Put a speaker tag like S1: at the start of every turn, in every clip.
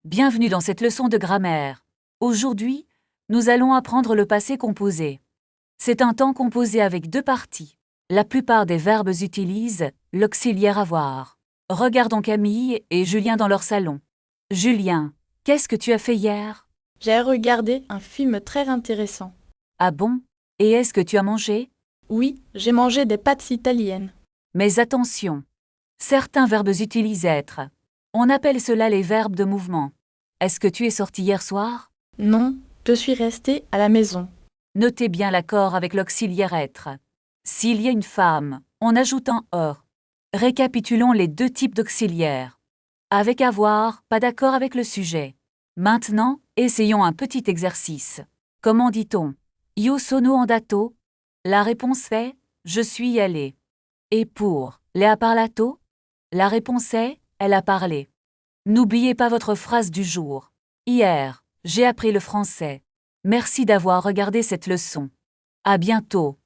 S1: Bienvenue dans cette leçon de grammaire. Aujourd'hui, nous allons apprendre le passé composé. C'est un temps composé avec deux parties. La plupart des verbes utilisent l'auxiliaire avoir. Regardons Camille et Julien dans leur salon. Julien, qu'est-ce que tu as fait hier?
S2: J'ai regardé un film très intéressant.
S1: Ah bon? Et est-ce que tu as mangé?
S2: Oui, j'ai mangé des pâtes italiennes.
S1: Mais attention, certains verbes utilisent être. On appelle cela les verbes de mouvement. Est-ce que tu es sorti hier soir?
S2: Non, je suis restée à la maison.
S1: Notez bien l'accord avec l'auxiliaire être. S'il y a une femme, on ajoute un « or ». Récapitulons les deux types d'auxiliaires. Avec avoir, pas d'accord avec le sujet. Maintenant, essayons un petit exercice. Comment dit-on? Io sono andato? La réponse est je suis allé. Et pour le ha parlato? La réponse est elle a parlé. N'oubliez pas votre phrase du jour. Hier, j'ai appris le français. Merci d'avoir regardé cette leçon. À bientôt.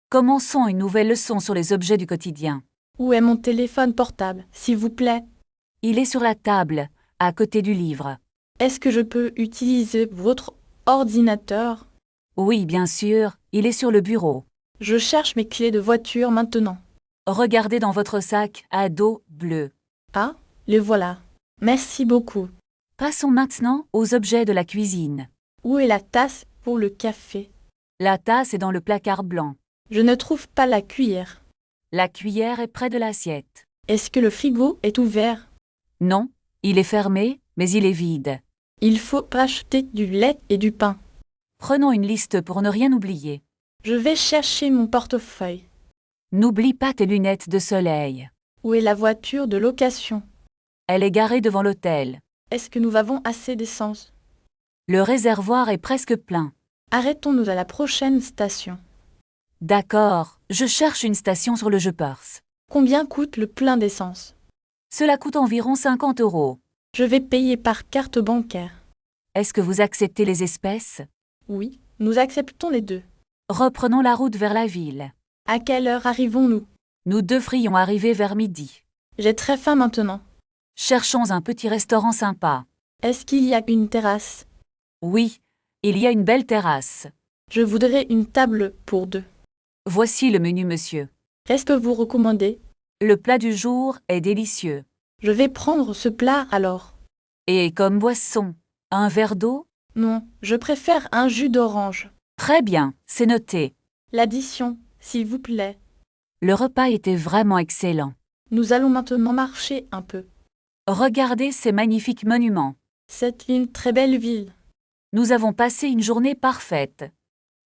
S1: Commençons une nouvelle leçon sur les objets du quotidien.
S2: Où est mon téléphone portable, s'il vous plaît?
S1: Il est sur la table, à côté du livre.
S2: Est-ce que je peux utiliser votre ordinateur?
S1: Oui, bien sûr, il est sur le bureau.
S2: Je cherche mes clés de voiture maintenant.
S1: Regardez dans votre sac à dos bleu.
S2: Ah, les voilà. Merci beaucoup.
S1: Passons maintenant aux objets de la cuisine.
S2: Où est la tasse pour le café?
S1: La tasse est dans le placard blanc.
S2: Je ne trouve pas la cuillère.
S1: La cuillère est près de l'assiette.
S2: Est-ce que le frigo est ouvert?
S1: Non, il est fermé, mais il est vide.
S2: Il faut acheter du lait et du pain.
S1: Prenons une liste pour ne rien oublier.
S2: Je vais chercher mon portefeuille.
S1: N'oublie pas tes lunettes de soleil.
S2: Où est la voiture de location?
S1: Elle est garée devant l'hôtel.
S2: Est-ce que nous avons assez d'essence?
S1: Le réservoir est presque plein.
S2: Arrêtons-nous à la prochaine station.
S1: D'accord, je cherche une station sur le Je-Perse.
S2: Combien coûte le plein d'essence?
S1: Cela coûte environ 50 €.
S2: Je vais payer par carte bancaire.
S1: Est-ce que vous acceptez les espèces?
S2: Oui, nous acceptons les deux.
S1: Reprenons la route vers la ville.
S2: À quelle heure arrivons-nous?
S1: Nous devrions arriver vers midi.
S2: J'ai très faim maintenant.
S1: Cherchons un petit restaurant sympa.
S2: Est-ce qu'il y a une terrasse?
S1: Oui, il y a une belle terrasse.
S2: Je voudrais une table pour deux.
S1: Voici le menu, monsieur.
S2: Qu'est-ce que vous recommandez?
S1: Le plat du jour est délicieux.
S2: Je vais prendre ce plat alors.
S1: Et comme boisson, un verre d'eau?
S2: Non, je préfère un jus d'orange.
S1: Très bien, c'est noté.
S2: L'addition, s'il vous plaît.
S1: Le repas était vraiment excellent.
S2: Nous allons maintenant marcher un peu.
S1: Regardez ces magnifiques monuments.
S2: C'est une très belle ville.
S1: Nous avons passé une journée parfaite.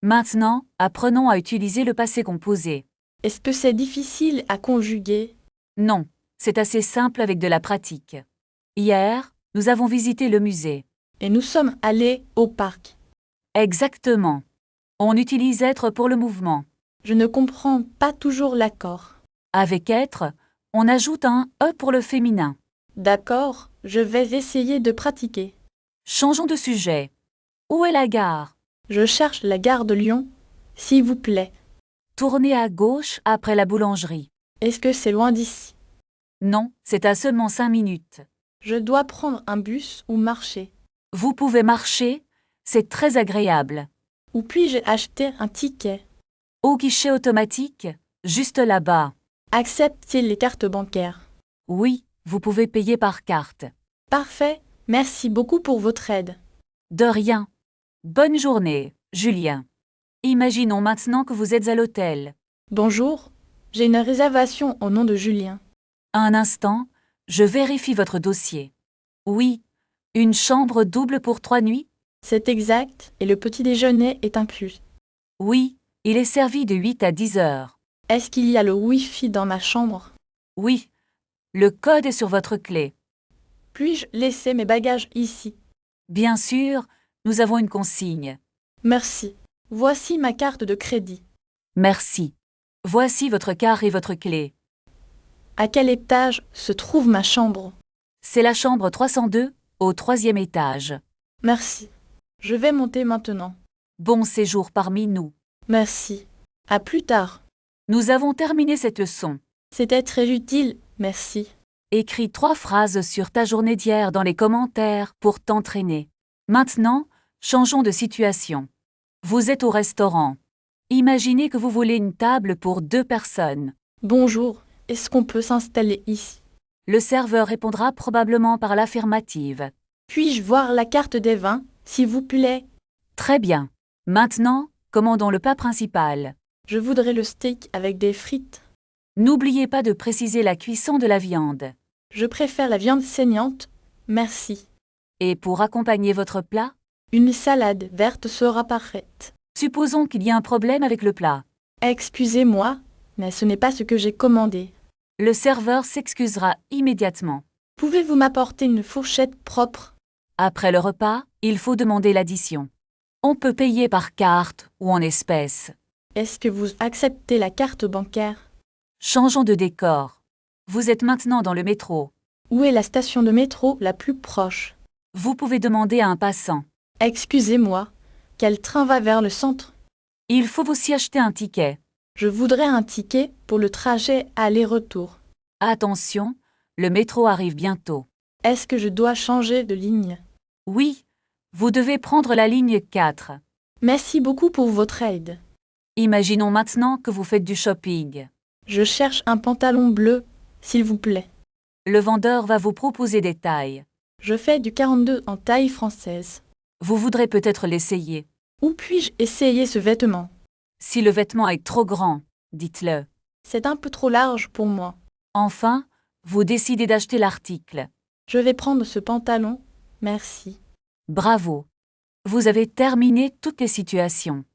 S1: Maintenant, apprenons à utiliser le passé composé.
S2: Est-ce que c'est difficile à conjuguer?
S1: Non, c'est assez simple avec de la pratique. Hier, nous avons visité le musée.
S2: Et nous sommes allés au parc.
S1: Exactement. On utilise être pour le mouvement.
S2: Je ne comprends pas toujours l'accord.
S1: Avec être, on ajoute un e pour le féminin.
S2: D'accord, je vais essayer de pratiquer.
S1: Changeons de sujet. Où est la gare?
S2: Je cherche la gare de Lyon, s'il vous plaît.
S1: Tournez à gauche après la boulangerie.
S2: Est-ce que c'est loin d'ici?
S1: Non, c'est à seulement 5 minutes.
S2: Je dois prendre un bus ou marcher.
S1: Vous pouvez marcher, c'est très agréable.
S2: Où puis-je acheter un ticket?
S1: Au guichet automatique, juste là-bas.
S2: Acceptez les cartes bancaires.
S1: Oui, vous pouvez payer par carte.
S2: Parfait, merci beaucoup pour votre aide.
S1: De rien. Bonne journée, Julien. Imaginons maintenant que vous êtes à l'hôtel.
S2: Bonjour, j'ai une réservation au nom de Julien.
S1: Un instant, je vérifie votre dossier. Oui, une chambre double pour 3 nuits?
S2: C'est exact et le petit déjeuner est inclus.
S1: Oui, il est servi de 8 à 10 heures.
S2: Est-ce qu'il y a le Wi-Fi dans ma chambre?
S1: Oui, le code est sur votre clé.
S2: Puis-je laisser mes bagages ici?
S1: Bien sûr, nous avons une consigne.
S2: Merci. Voici ma carte de crédit.
S1: Merci. Voici votre carte et votre clé.
S2: À quel étage se trouve ma chambre?
S1: C'est la chambre 302, au 3e étage.
S2: Merci. Je vais monter maintenant.
S1: Bon séjour parmi nous.
S2: Merci. À plus tard.
S1: Nous avons terminé cette leçon.
S2: C'était très utile, merci.
S1: Écris 3 phrases sur ta journée d'hier dans les commentaires pour t'entraîner. Maintenant, changeons de situation. Vous êtes au restaurant. Imaginez que vous voulez une table pour 2 personnes.
S2: Bonjour, est-ce qu'on peut s'installer ici?
S1: Le serveur répondra probablement par l'affirmative.
S2: Puis-je voir la carte des vins, s'il vous plaît?
S1: Très bien. Maintenant, commandons le plat principal.
S2: Je voudrais le steak avec des frites.
S1: N'oubliez pas de préciser la cuisson de la viande.
S2: Je préfère la viande saignante, merci.
S1: Et pour accompagner votre plat,
S2: Une salade verte sera parfaite.
S1: supposons qu'il y a un problème avec le plat.
S2: Excusez-moi, mais ce n'est pas ce que j'ai commandé.
S1: Le serveur s'excusera immédiatement.
S2: Pouvez-vous m'apporter une fourchette propre?
S1: Après le repas, il faut demander l'addition. On peut payer par carte ou en espèces.
S2: Est-ce que vous acceptez la carte bancaire?
S1: Changeons de décor. Vous êtes maintenant dans le métro.
S2: Où est la station de métro la plus proche?
S1: Vous pouvez demander à un passant.
S2: Excusez-moi, quel train va vers le centre?
S1: Il faut aussi acheter un ticket.
S2: Je voudrais un ticket pour le trajet aller-retour.
S1: Attention, le métro arrive bientôt.
S2: Est-ce que je dois changer de ligne?
S1: Oui, vous devez prendre la ligne 4.
S2: Merci beaucoup pour votre aide.
S1: Imaginons maintenant que vous faites du shopping.
S2: Je cherche un pantalon bleu, s'il vous plaît.
S1: Le vendeur va vous proposer des tailles.
S2: Je fais du 42 en taille française.
S1: Vous voudrez peut-être l'essayer.
S2: Où puis-je essayer ce vêtement?
S1: Si le vêtement est trop grand, dites-le.
S2: C'est un peu trop large pour moi.
S1: Enfin, vous décidez d'acheter l'article.
S2: Je vais prendre ce pantalon, merci.
S1: Bravo. Vous avez terminé toutes les situations.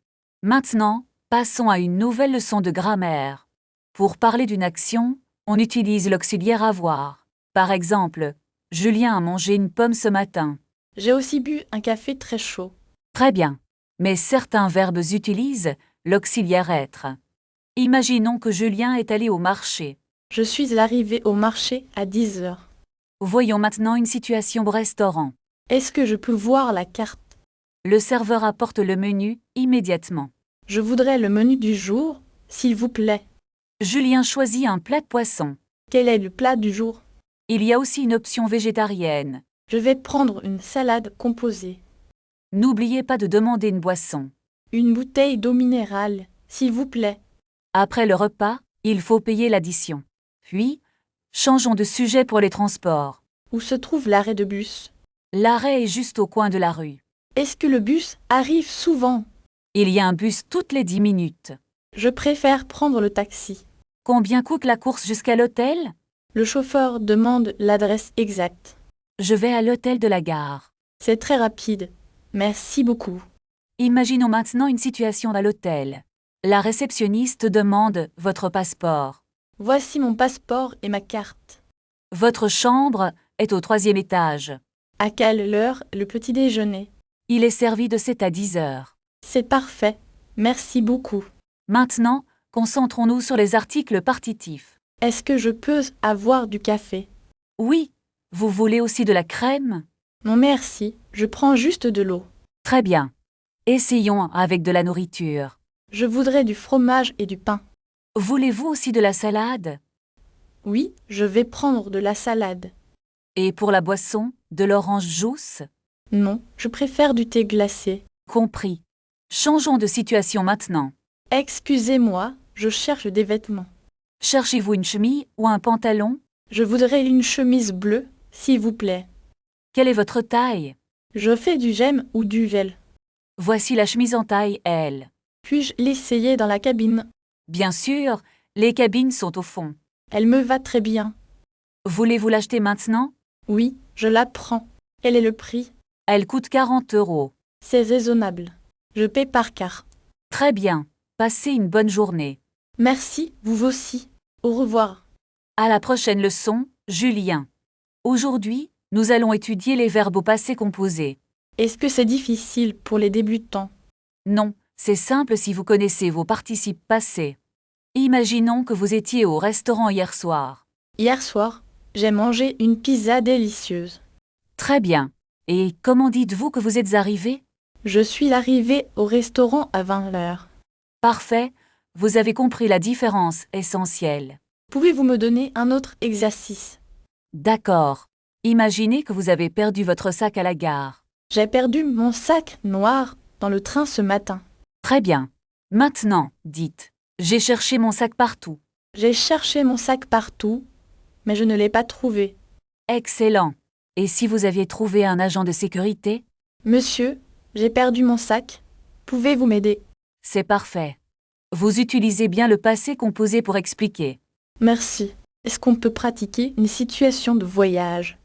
S1: Maintenant, passons à une nouvelle leçon de grammaire. Pour parler d'une action, on utilise l'auxiliaire avoir. Par exemple, Julien a mangé une pomme ce matin.
S2: J'ai aussi bu un café très chaud.
S1: Très bien. Mais certains verbes utilisent l'auxiliaire être. Imaginons que Julien est allé au marché.
S2: Je suis arrivé au marché à 10 heures.
S1: Voyons maintenant une situation au restaurant.
S2: Est-ce que je peux voir la carte?
S1: Le serveur apporte le menu immédiatement.
S2: Je voudrais le menu du jour, s'il vous plaît.
S1: Julien choisit un plat de poisson.
S2: Quel est le plat du jour?
S1: Il y a aussi une option végétarienne.
S2: Je vais prendre une salade composée.
S1: N'oubliez pas de demander une boisson.
S2: Une bouteille d'eau minérale, s'il vous plaît.
S1: Après le repas, il faut payer l'addition. Puis, changeons de sujet pour les transports.
S2: Où se trouve l'arrêt de bus?
S1: L'arrêt est juste au coin de la rue.
S2: Est-ce que le bus arrive souvent?
S1: Il y a un bus toutes les 10 minutes.
S2: Je préfère prendre le taxi.
S1: Combien coûte la course jusqu'à l'hôtel?
S2: Le chauffeur demande l'adresse exacte.
S1: Je vais à l'hôtel de la gare.
S2: C'est très rapide. Merci beaucoup.
S1: Imaginons maintenant une situation à l'hôtel. La réceptionniste demande votre passeport.
S2: Voici mon passeport et ma carte.
S1: Votre chambre est au 3e étage.
S2: À quelle heure le petit déjeuner?
S1: Il est servi de 7 à 10 heures.
S2: C'est parfait. Merci beaucoup.
S1: Maintenant, concentrons-nous sur les articles partitifs.
S2: Est-ce que je peux avoir du café?
S1: Oui, vous voulez aussi de la crème?
S2: Non merci, je prends juste de l'eau.
S1: Très bien. Essayons avec de la nourriture.
S2: Je voudrais du fromage et du pain.
S1: Voulez-vous aussi de la salade?
S2: Oui, je vais prendre de la salade.
S1: Et pour la boisson, de l'orange juice?
S2: Non, je préfère du thé glacé.
S1: Compris. Changeons de situation maintenant.
S2: Excusez-moi, je cherche des vêtements.
S1: Cherchez-vous une chemise ou un pantalon?
S2: Je voudrais une chemise bleue, s'il vous plaît.
S1: Quelle est votre taille?
S2: Je fais du gemme ou du gel.
S1: Voici la chemise en taille L.
S2: Puis-je l'essayer dans la cabine?
S1: Bien sûr, les cabines sont au fond.
S2: Elle me va très bien.
S1: Voulez-vous l'acheter maintenant?
S2: Oui, je la prends. Quel est le prix?
S1: Elle coûte 40 €.
S2: C'est raisonnable. Je paie par carte.
S1: Très bien. Passez une bonne journée.
S2: Merci, vous aussi. Au revoir.
S1: À la prochaine leçon, Julien. Aujourd'hui, nous allons étudier les verbes au passé composé.
S2: Est-ce que c'est difficile pour les débutants?
S1: Non, c'est simple si vous connaissez vos participes passés. Imaginons que vous étiez au restaurant hier soir.
S2: Hier soir, j'ai mangé une pizza délicieuse.
S1: Très bien. Et comment dites-vous que vous êtes arrivé?
S2: Je suis arrivé au restaurant à 20 heures.
S1: Parfait, vous avez compris la différence essentielle.
S2: Pouvez-vous me donner un autre exercice?
S1: D'accord. Imaginez que vous avez perdu votre sac à la gare.
S2: J'ai perdu mon sac noir dans le train ce matin.
S1: Très bien. Maintenant, dites « J'ai cherché mon sac partout ».
S2: J'ai cherché mon sac partout, mais je ne l'ai pas trouvé.
S1: Excellent. Et si vous aviez trouvé un agent de sécurité?
S2: Monsieur, j'ai perdu mon sac. Pouvez-vous m'aider?
S1: C'est parfait. Vous utilisez bien le passé composé pour expliquer.
S2: Merci. Est-ce qu'on peut pratiquer une situation de voyage?